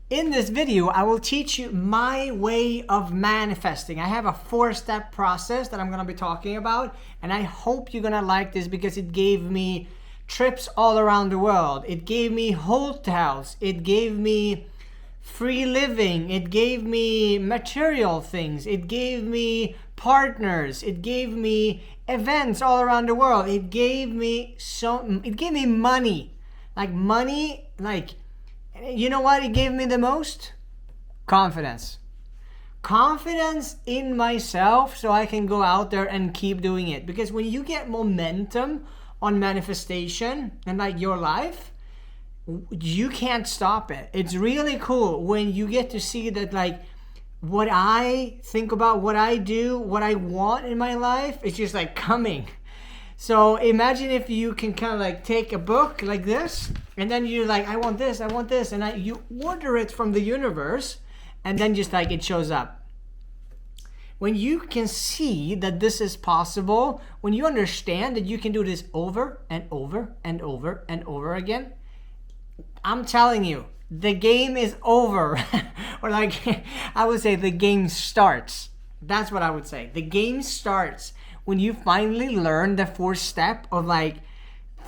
In this video, I will teach you my way of manifesting. I have a 4-step process that I'm going to be talking about, and I hope you're going to like this because it gave me trips all around the world. It gave me hotels. It gave me free living. It gave me material things. It gave me partners. It gave me events all around the world. It gave me money. You know what it gave me the most? Confidence. Confidence in myself so I can go out there and keep doing it. Because when you get momentum on manifestation and your life, you can't stop it. It's really cool when you get to see that what I think about, what I do, what I want in my life, it's just coming. So imagine if you can kind of take a book like this, and then you're I want this, and you order it from the universe, and then just it shows up. When you can see that this is possible, when you understand that you can do this over and over and over and over again, I'm telling you, the game is over. Or I would say the game starts. That's what I would say. The game starts when you finally learn the 4th step of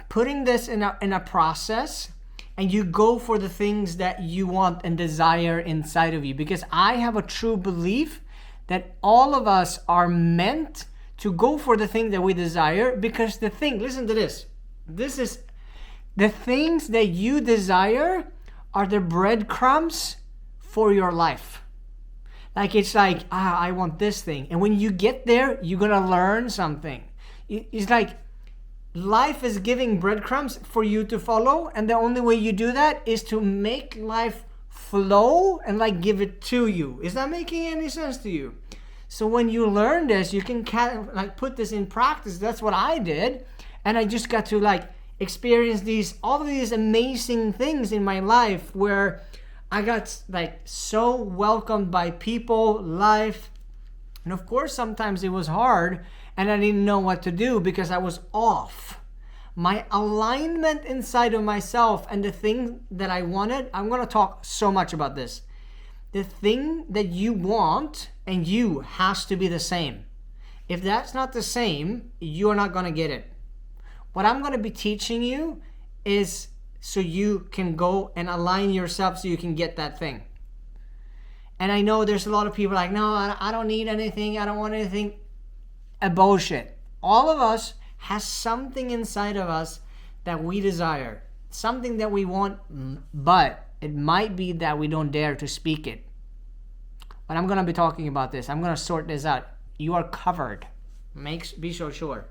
putting this in a process, and you go for the things that you want and desire inside of you. Because I have a true belief that all of us are meant to go for the thing that we desire, because listen to this. This is the things that you desire are the breadcrumbs for your life. I want this thing. And when you get there, you're going to learn something. It's life is giving breadcrumbs for you to follow. And the only way you do that is to make life flow and give it to you. Is that making any sense to you? So when you learn this, you can put this in practice. That's what I did. And I just got to experience all of these amazing things in my life where I got so welcomed by people, life. And of course, sometimes it was hard and I didn't know what to do because I was off. My alignment inside of myself and the thing that I wanted, I'm going to talk so much about this. The thing that you want and you has to be the same. If that's not the same, you're not going to get it. What I'm going to be teaching you is so you can go and align yourself so you can get that thing. And I know there's a lot of people no, I don't need anything. I don't want anything. A bullshit. All of us has something inside of us that we desire. Something that we want, but it might be that we don't dare to speak it. But I'm going to be talking about this. I'm going to sort this out. You are covered. Be so sure.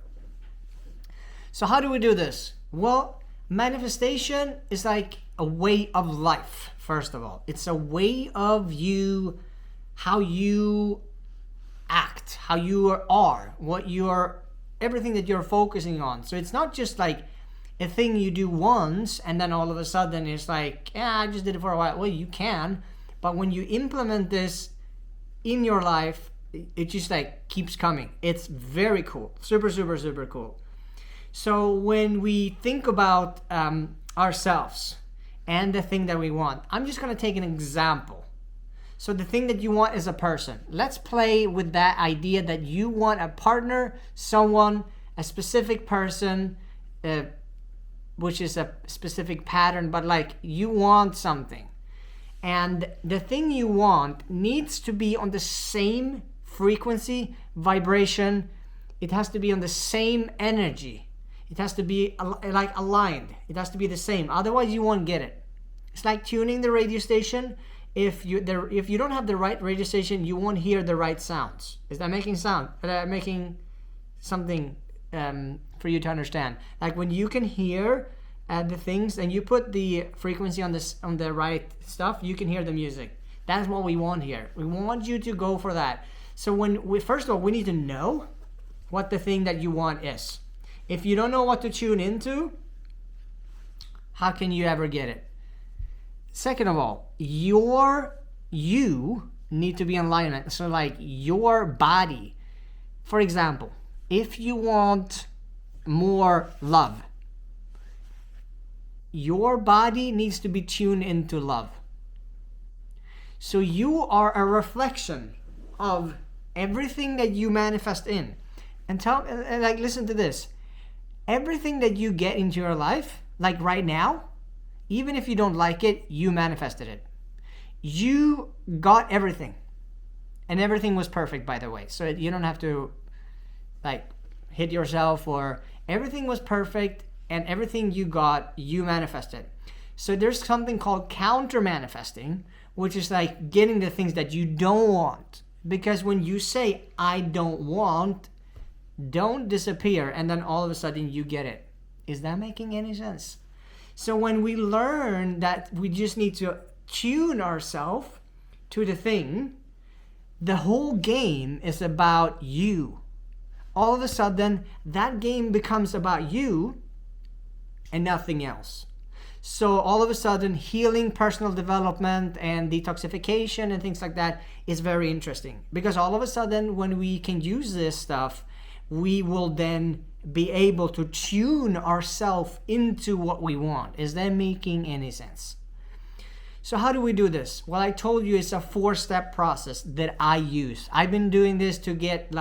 So how do we do this? Well, manifestation is a way of life, first of all. It's a way of how you act, how you are, everything that you're focusing on. So it's not just a thing you do once and then all of a sudden it's I just did it for a while. Well, you can, but when you implement this in your life, it just keeps coming. It's very cool. Super, super, super cool. So when we think about ourselves and the thing that we want, I'm just going to take an example. So the thing that you want is a person. Let's play with that idea that you want a partner, someone, a specific person, which is a specific pattern, but you want something. And the thing you want needs to be on the same frequency, vibration. It has to be on the same energy. It has to be aligned. It has to be the same. Otherwise, you won't get it. It's like tuning the radio station. If you don't have the right radio station, you won't hear the right sounds. Is that making something for you to understand? When you can hear the things and you put the frequency on the right stuff, you can hear the music. That's what we want here. We want you to go for that. So first of all, we need to know what the thing that you want is. If you don't know what to tune into, how can you ever get it? Second of all, you need to be in alignment. So your body, for example, if you want more love, your body needs to be tuned into love. So you are a reflection of everything that you manifest in. And listen to this. Everything that you get into your life, like right now, even if you don't like it, you manifested it. You got everything. And everything was perfect, by the way. So you don't have to hit yourself, or everything was perfect, and everything you got, you manifested. So there's something called counter manifesting, which is like getting the things that you don't want. Because when you say, I don't want, don't disappear, and then all of a sudden you get it. Is that making any sense? So when we learn that we just need to tune ourselves to the thing, the whole game is about you. All of a sudden, that game becomes about you and nothing else. So all of a sudden, healing, personal development, and detoxification and things like that is very interesting. Because all of a sudden, when we can use this stuff, we will then be able to tune ourselves into what we want. Is that making any sense? So how do we do this? Well, I told you it's a 4-step process that I use. I've been doing this to get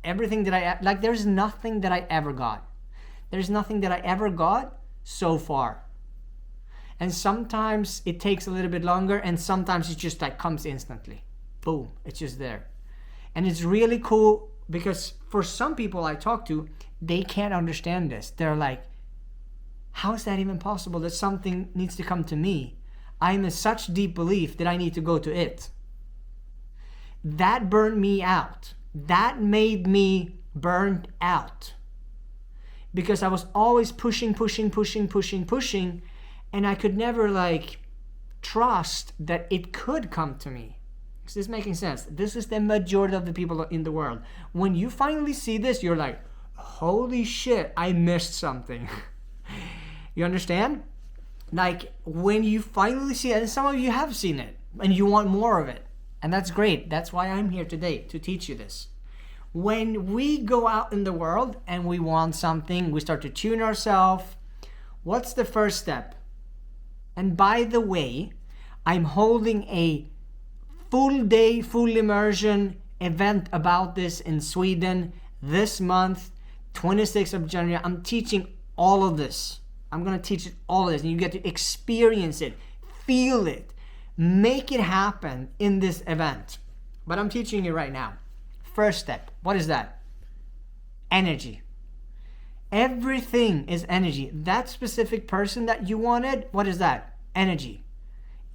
everything that there's nothing that I ever got. There's nothing that I ever got so far. And sometimes it takes a little bit longer, and sometimes it just comes instantly. Boom, it's just there. And it's really cool because for some people I talk to, they can't understand this. They're like, how is that even possible that something needs to come to me? I'm in such deep belief that I need to go to it. That burned me out. That made me burned out. Because I was always pushing, and I could never trust that it could come to me. Is this making sense? This is the majority of the people in the world. When you finally see this, you're like, holy shit, I missed something. You understand? When you finally see it, and some of you have seen it, and you want more of it. And that's great. That's why I'm here today, to teach you this. When we go out in the world and we want something, we start to tune ourselves. What's the first step? And by the way, I'm holding a full day, full immersion event about this in Sweden this month, 26th of January. I'm teaching all of this. I'm going to teach it all of this, and you get to experience it, feel it, make it happen in this event. But I'm teaching you right now. First step, what is that? Energy. Everything is energy. That specific person that you wanted, what is that? Energy.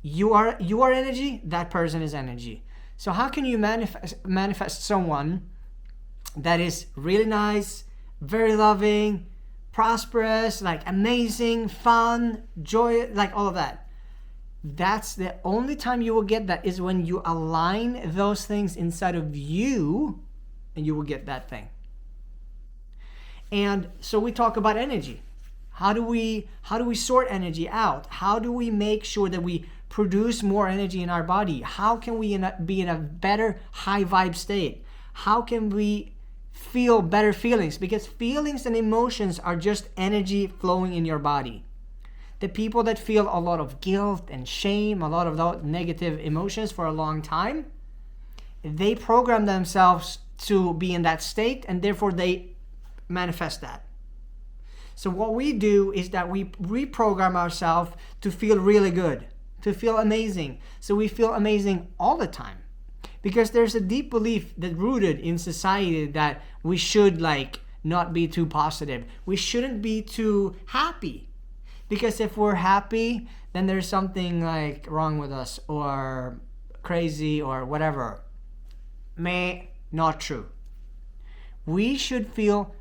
You are energy, that person is energy. So how can you manifest someone that is really nice, very loving, prosperous, amazing, fun, joy, all of that? That's the only time you will get that is when you align those things inside of you, and you will get that thing. And so we talk about energy. How do we sort energy out? How do we make sure that we produce more energy in our body? How can we be in a better high vibe state? How can we feel better feelings? Because feelings and emotions are just energy flowing in your body. The people that feel a lot of guilt and shame, a lot of those negative emotions for a long time, they program themselves to be in that state, and therefore they manifest that. So what we do is that we reprogram ourselves to feel really good, to feel amazing. So we feel amazing all the time. Because there's a deep belief that rooted in society that we should not be too positive. We shouldn't be too happy. Because if we're happy, then there's something wrong with us, or crazy, or whatever. Not true. We should feel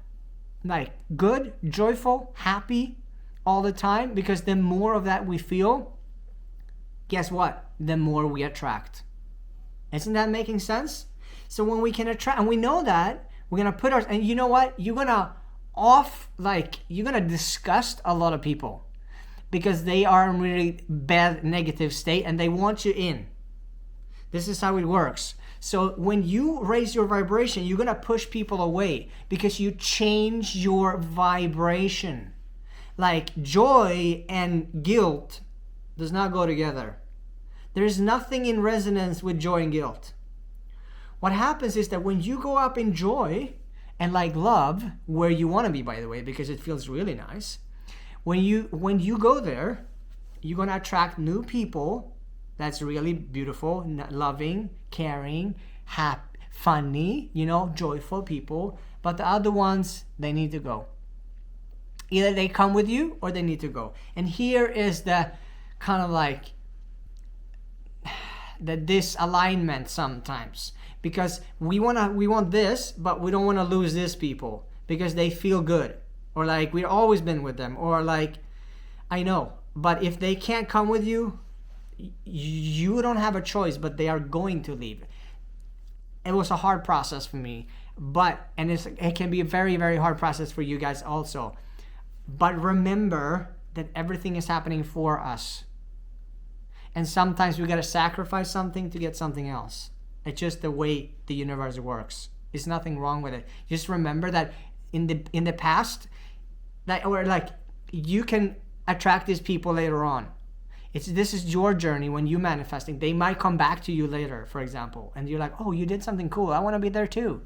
good, joyful, happy all the time, because the more of that we feel, guess what? The more we attract. Isn't that making sense? So when we can attract, and we know that, we're going to put and you know what? You're going to disgust a lot of people because they are in really bad negative state and they want you in. This is how it works. So when you raise your vibration, you're going to push people away because you change your vibration. Joy and guilt does not go together. There's nothing in resonance with joy and guilt. What happens is that when you go up in joy and like love, where you want to be, by the way, because it feels really nice, when you go there, you're going to attract new people that's really beautiful, loving, caring, happy, funny, joyful people. But the other ones, they need to go. Either they come with you or they need to go. And here is the kind of like the disalignment sometimes, because we want this, but we don't want to lose these people because they feel good, or like we've always been with them, or like, I know, but if they can't come with you, you don't have a choice, but they are going to leave. It was a hard process for me, and it can be a very, very hard process for you guys also. But remember that everything is happening for us. And sometimes we got to sacrifice something to get something else. It's just the way the universe works. There's nothing wrong with it. Just remember that in the past, you can attract these people later on. This is your journey when you manifesting. They might come back to you later, for example, and you're like, oh, you did something cool. I want to be there too.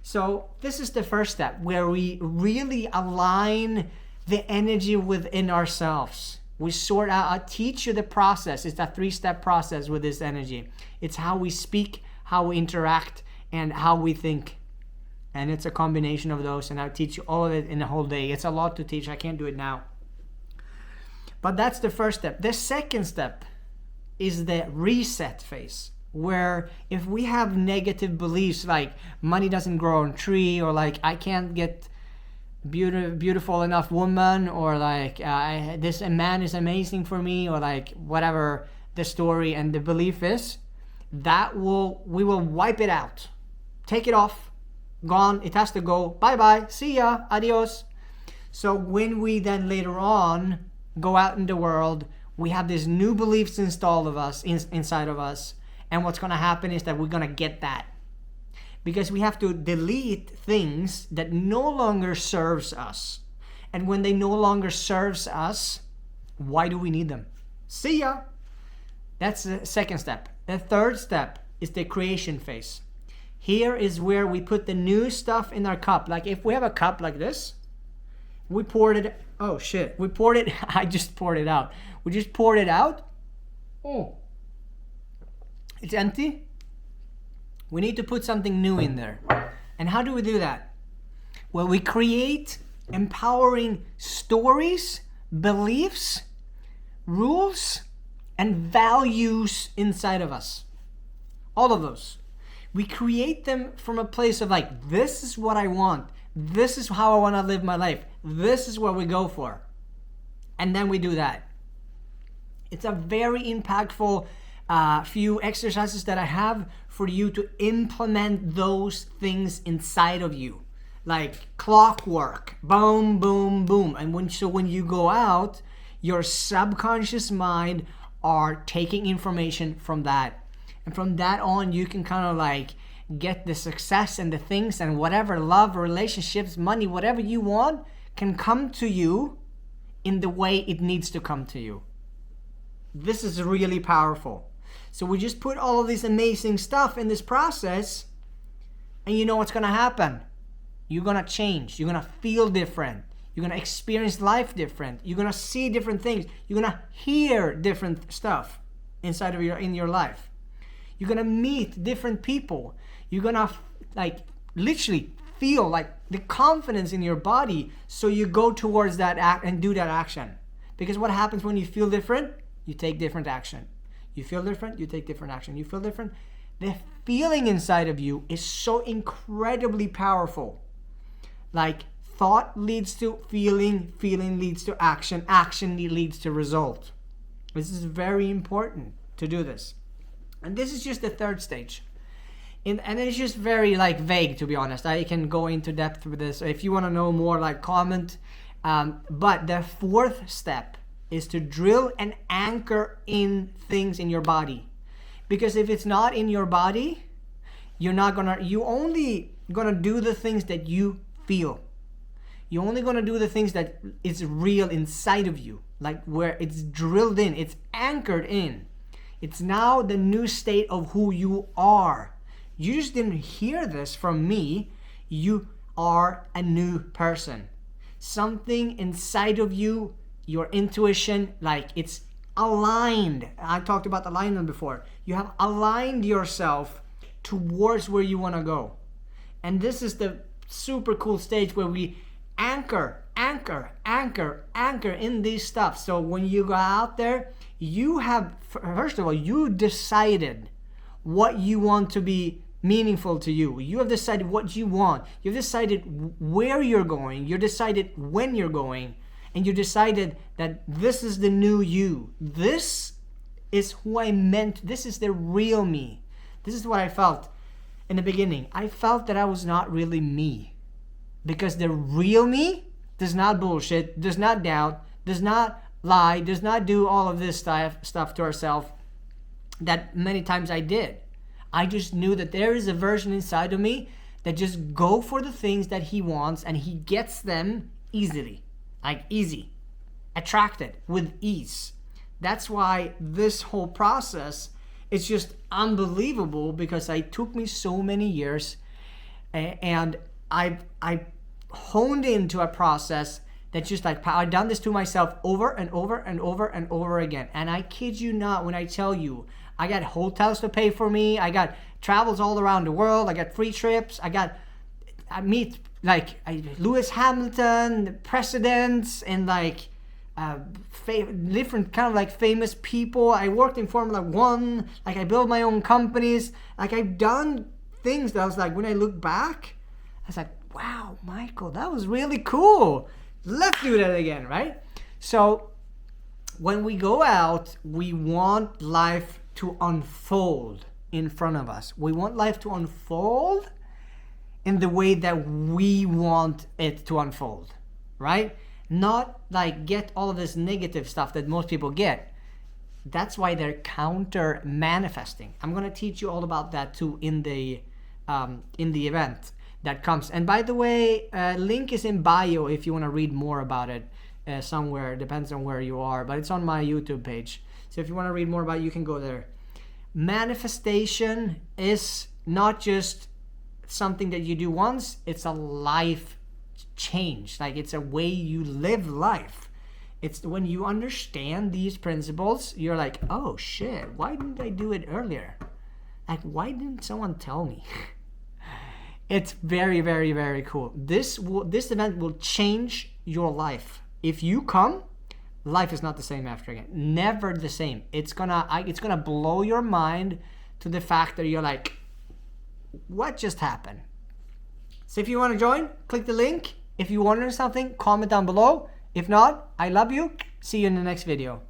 So this is the first step, where we really align the energy within ourselves. We sort out, I'll teach you the process. It's a 3-step process with this energy. It's how we speak, how we interact, and how we think. And it's a combination of those, and I'll teach you all of it in a whole day. It's a lot to teach. I can't do it now. But that's the first step. The second step is the reset phase, where if we have negative beliefs like money doesn't grow on a tree, or like I can't get beautiful enough woman, or like this man is amazing for me, or like whatever the story and the belief is, we will wipe it out, take it off, gone. It has to go. Bye, see ya, adios. So when we then later on go out in the world, we have these new beliefs installed of us inside of us, and what's going to happen is that we're going to get that. Because we have to delete things that no longer serves us. And when they no longer serves us, why do we need them? See ya. That's the second step. The third step is the creation phase. Here is where we put the new stuff in our cup. Like if we have a cup like this, we poured it. Oh shit. We poured it. I just poured it out. We just poured it out. Oh. It's empty. We need to put something new in there. And how do we do that? Well, we create empowering stories, beliefs, rules, and values inside of us. All of those. We create them from a place of like, this is what I want. This is how I want to live my life. This is what we go for. And then we do that. It's a very impactful few exercises that I have for you to implement those things inside of you, like clockwork, boom, boom, boom. And when you go out, your subconscious mind are taking information from that, and from that on, you can kind of like get the success and the things and whatever, love, relationships, money, whatever you want can come to you in the way it needs to come to you. This is really powerful. So we just put all of this amazing stuff in this process, and you know what's going to happen. You're going to change. You're going to feel different. You're going to experience life different. You're going to see different things. You're going to hear different stuff inside of in your life. You're going to meet different people. You're going to like literally feel like the confidence in your body, so you go towards that act and do that action. Because what happens when you feel different? You take different action. You feel different, you take different action. You feel different. The feeling inside of you is so incredibly powerful. Like thought leads to feeling, feeling leads to action, action leads to result. This is very important to do this. And this is just the third stage. And it's just very like vague, to be honest. I can go into depth with this. If you want to know more, like comment. But the fourth step is to drill and anchor in things in your body. Because if it's not in your body, you only gonna do the things that you feel. You're only gonna do the things that is real inside of you, like where it's drilled in, it's anchored in. It's now the new state of who you are. You just didn't hear this from me. You are a new person. Something inside of you, your intuition, like it's aligned. I talked about alignment before. You have aligned yourself towards where you want to go. And this is the super cool stage where we anchor in these stuff. So when you go out there, you have, first of all, you decided what you want to be meaningful to you. You have decided what you want. You've decided where you're going. You decided when you're going. And you decided that this is the new you. This is who I meant. This is the real me. This is what I felt in the beginning. I felt that I was not really me. Because the real me does not bullshit, does not doubt, does not lie, does not do all of this stuff to ourselves that many times I did. I just knew that there is a version inside of me that just go for the things that he wants and he gets them easily. Like easy. Attracted with ease. That's why this whole process is just unbelievable, because it took me so many years and I honed into a process that just like, I've done this to myself over and over and over and over again. And I kid you not when I tell you, I got hotels to pay for me. I got travels all around the world. I got free trips. I meet like Lewis Hamilton, the presidents, and like different kind of like famous people. I worked in Formula One. Like I built my own companies. Like I've done things that I was like, when I look back, I was like, wow, Michael, that was really cool. Let's do that again, right? So when we go out, we want life to unfold in front of us. We want life to unfold in the way that we want it to unfold, right? Not like get all of this negative stuff that most people get. That's why they're counter manifesting. I'm going to teach you all about that too in the event that comes. And by the way, link is in bio if you want to read more about it somewhere. Depends on where you are, but it's on my YouTube page. So if you want to read more about it, you can go there. Manifestation is not just something that you do once, it's a life change. Like it's a way you live life. It's when you understand these principles, you're like, oh shit, why didn't I do it earlier? Like, why didn't someone tell me? It's very, very, very cool. This event will change your life. If you come, life is not the same after again. Never the same. It's gonna blow your mind to the fact that you're like, what just happened? So if you want to join, click the link. If you want to know something, comment down below. If not, I love you. See you in the next video.